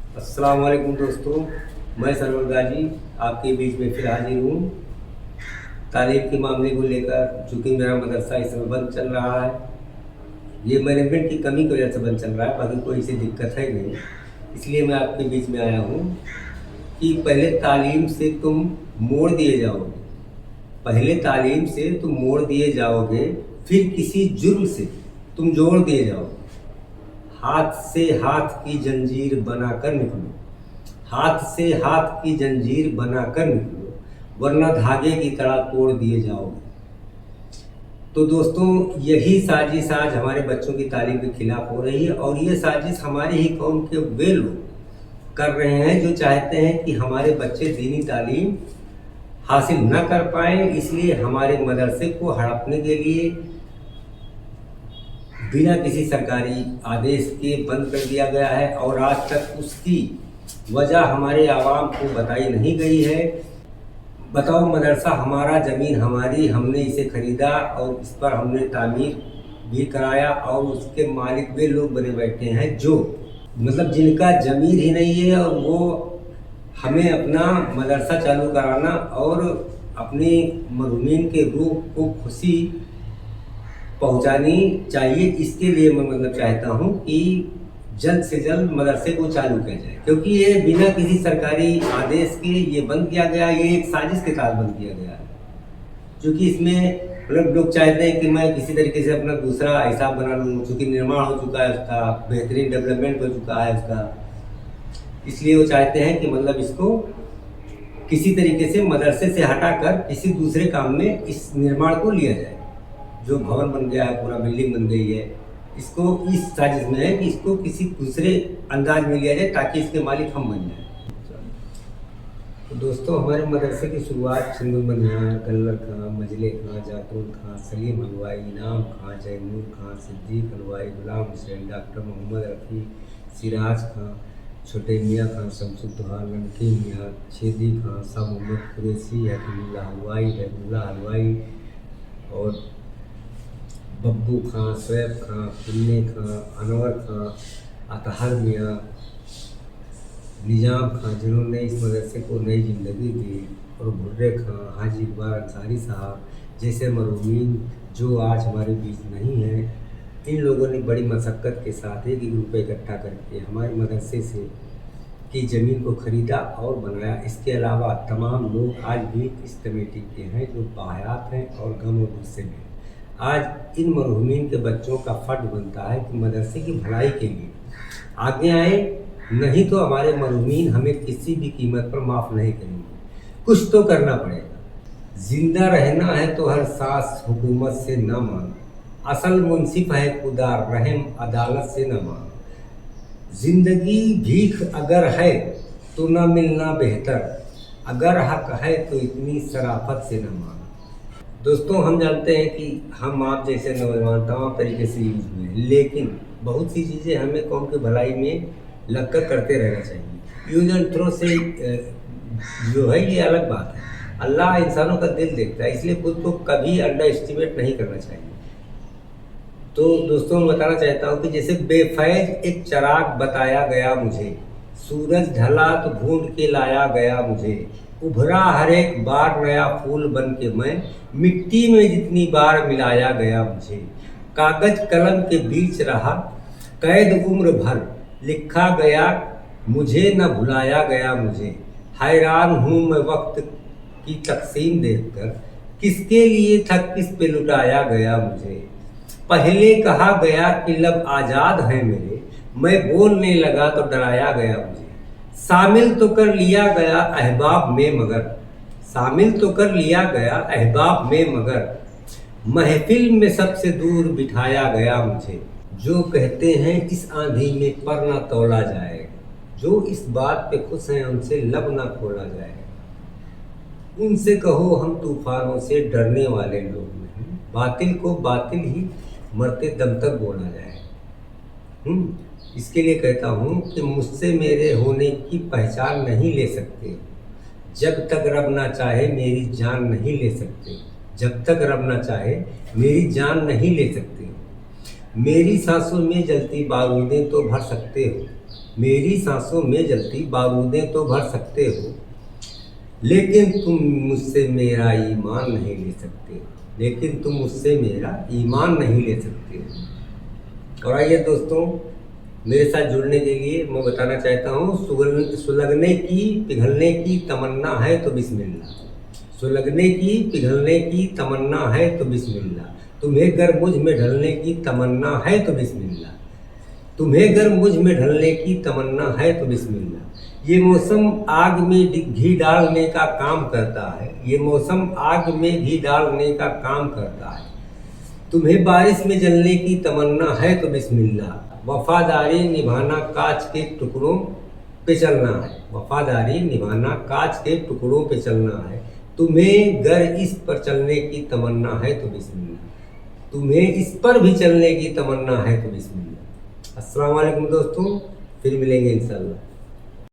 अस्सलाम वालेकुम दोस्तों, मैं सरवर गाजी आपके बीच में फिर हाजिर हूँ। तालीम के मामले को लेकर चूँकि मेरा मदरसा इस समय बंद चल रहा है, ये मैनेजमेंट की कमी की वजह से बंद चल रहा है, बाकी कोई ऐसी दिक्कत है नहीं। इसलिए मैं आपके बीच में आया हूँ कि पहले तालीम से तुम मोड़ दिए जाओगे, पहले तालीम से तुम मोड़ दिए जाओगे, फिर किसी जुर्म से तुम जोड़ दिए जाओगे। हाथ से हाथ की जंजीर बनाकर निकलो, हाथ से हाथ की जंजीर बनाकर निकलो, वरना धागे की तरह तोड़ दिए जाओगे। तो दोस्तों, यही साजिश आज हमारे बच्चों की तालीम के खिलाफ हो रही है, और ये साजिश हमारे ही कौम के वे लोग कर रहे हैं जो चाहते हैं कि हमारे बच्चे दीनी तालीम हासिल न कर पाएँ। इसलिए हमारे मदरसे को हड़पने के लिए बिना किसी सरकारी आदेश के बंद कर दिया गया है, और आज तक उसकी वजह हमारे आवाम को बताई नहीं गई है। बताओ, मदरसा हमारा, ज़मीन हमारी, हमने इसे खरीदा और इस पर हमने तामीर भी कराया, और उसके मालिक वे लोग बने बैठे हैं जो मतलब जिनका ज़मीन ही नहीं है, और वो हमें अपना मदरसा चालू कराना और अपनी मरहूमीन के रूह को खुशी पहुंचानी चाहिए। इसके लिए मैं चाहता हूं कि जल्द से जल्द मदरसे को चालू किया जाए, क्योंकि ये बिना किसी सरकारी आदेश के ये बंद किया गया, ये एक साजिश के तहत बंद किया गया है। क्योंकि इसमें लोग चाहते हैं कि मैं किसी तरीके से अपना दूसरा हिसाब बना लूँ, चूँकि निर्माण हो चुका है उसका, बेहतरीन डेवलपमेंट हो चुका है उसका, इसलिए वो चाहते हैं कि इसको किसी तरीके से मदरसे से हटाकर किसी दूसरे काम में इस निर्माण को लिया जाए। जो भवन बन गया है, पूरा बिल्डिंग बन गई है, इसको इस साजिश में है कि इसको किसी दूसरे अंदाज में लिया जाए ताकि इसके मालिक हम बन जाए। तो दोस्तों, हमारे मदरसे की शुरुआत सिंधु बनियान, कल्लर खां, मजले खां, जातून खां, सलीम हलवाई, इनाम खां, जैमूर खां, सिद्दीक हलवाई, गुलाम हुसैन, डॉक्टर मोहम्मद रफ़ी, सिराज खां, छोटे मियाँ खां, शमसुद्दौला, लड़की मियाँ, छेदी खां, शाह मोहम्मद कुरैशी, हकीमुल्लाह हलवाई, रहमुल्लाह हलवाई, और बब्बू खां, शोएब खां, पुन्ने खां, अनवर खां, अतहर मियाँ, निजाम खां, जिन्होंने इस मदरसे को नई ज़िंदगी दी, और भुर्रे खां, हाजी इकबाल अंसारी साहब जैसे मरहूमीन जो आज हमारे बीच नहीं हैं। इन लोगों ने बड़ी मशक्क़त के साथ एक रुपये इकट्ठा करके हमारे मदरसे से की ज़मीन को ख़रीदा और बनाया। इसके अलावा तमाम लोग आज भी इस कमेटी के हैं जो बाहयात हैं और गम और गुस्से में। आज इन मरहूमीन के बच्चों का फ़र्ज बनता है कि मदरसे की भलाई के लिए आगे आए, नहीं तो हमारे मरहूमीन हमें किसी भी कीमत पर माफ़ नहीं करेंगे। कुछ तो करना पड़ेगा। जिंदा रहना है तो हर सांस हुकूमत से न मांग, असल मुंसिफ है खुदा रहम अदालत से न मांग। जिंदगी भीख अगर है तो न मिलना बेहतर, अगर हक है तो इतनी शराफत से न मांग। दोस्तों, हम जानते हैं कि हम आप जैसे नौजवान तमाम तरीके से यूज हुए हैं, लेकिन बहुत सी चीज़ें हमें कौम की भलाई में लगकर करते रहना चाहिए। यूज एंड थ्रो से जो है ये अलग बात है। अल्लाह इंसानों का दिल देखता है, इसलिए खुद को कभी अंडर एस्टिमेट नहीं करना चाहिए। तो दोस्तों, मैं बताना चाहता हूँ कि जैसे बेफैज एक चिराग बताया गया मुझे, सूरज ढला तो ढूंढ के लाया गया मुझे, उभरा हर एक बार नया फूल बन के मैं, मिट्टी में जितनी बार मिलाया गया मुझे। कागज कलम के बीच रहा कैद उम्र भर, लिखा गया मुझे न भुलाया गया मुझे। हैरान हूँ मैं वक्त की तकसीम देखकर, किसके लिए था किस पे लुटाया गया मुझे। पहले कहा गया कि लब आज़ाद हैं मेरे, मैं बोलने लगा तो डराया गया मुझे। शामिल तो कर लिया गया अहबाब में मगर, शामिल तो कर लिया गया अहबाब में मगर, महफिल में सबसे दूर बिठाया गया मुझे। जो कहते हैं इस आंधी में पर ना तौला जाएगा, जो इस बात पे खुश हैं उनसे लब ना खोला जाएगा। उनसे कहो हम तूफानों से डरने वाले लोग नहीं, बातिल को बातिल ही मरते दम तक बोला जाएगा। इसके लिए कहता हूँ कि मुझसे मेरे होने की पहचान नहीं ले सकते, जब तक रब ना चाहे मेरी जान नहीं ले सकते, जब तक रब ना चाहे मेरी जान नहीं ले सकते। मेरी सांसों में जलती बारूदें तो भर सकते हो, मेरी सांसों में जलती बारूदें तो भर सकते हो, लेकिन तुम मुझसे मेरा ईमान नहीं ले सकते, लेकिन तुम मुझसे मेरा ईमान नहीं ले सकते। और आइए दोस्तों, मेरे साथ जुड़ने के लिए मैं बताना चाहता हूँ, सुलगने की पिघलने की तमन्ना है तो बिस्मिल्लाह, सुलगने की पिघलने की तमन्ना है तो बिस्मिल्लाह, तुम्हें गर मुझ में ढलने की तमन्ना है तो बिस्मिल्लाह, तुम्हें गर मुझ में ढलने की तमन्ना है तो बिस्मिल्लाह। ये मौसम आग में घी डालने का काम करता है, ये मौसम आग में घी डालने का काम करता है, तुम्हें बारिश में जलने की तमन्ना है तो बिस्मिल्लाह, वफादारी निभाना कांच के टुकड़ों पे चलना है, वफादारी निभाना कांच के टुकड़ों पे चलना है, तुम्हें गर इस पर चलने की तमन्ना है तो बिस्मिल्लाह, तुम्हें इस पर भी चलने की तमन्ना है तो बिस्मिल्लाह। अस्सलाम वालेकुम दोस्तों, फिर मिलेंगे इंशाल्लाह।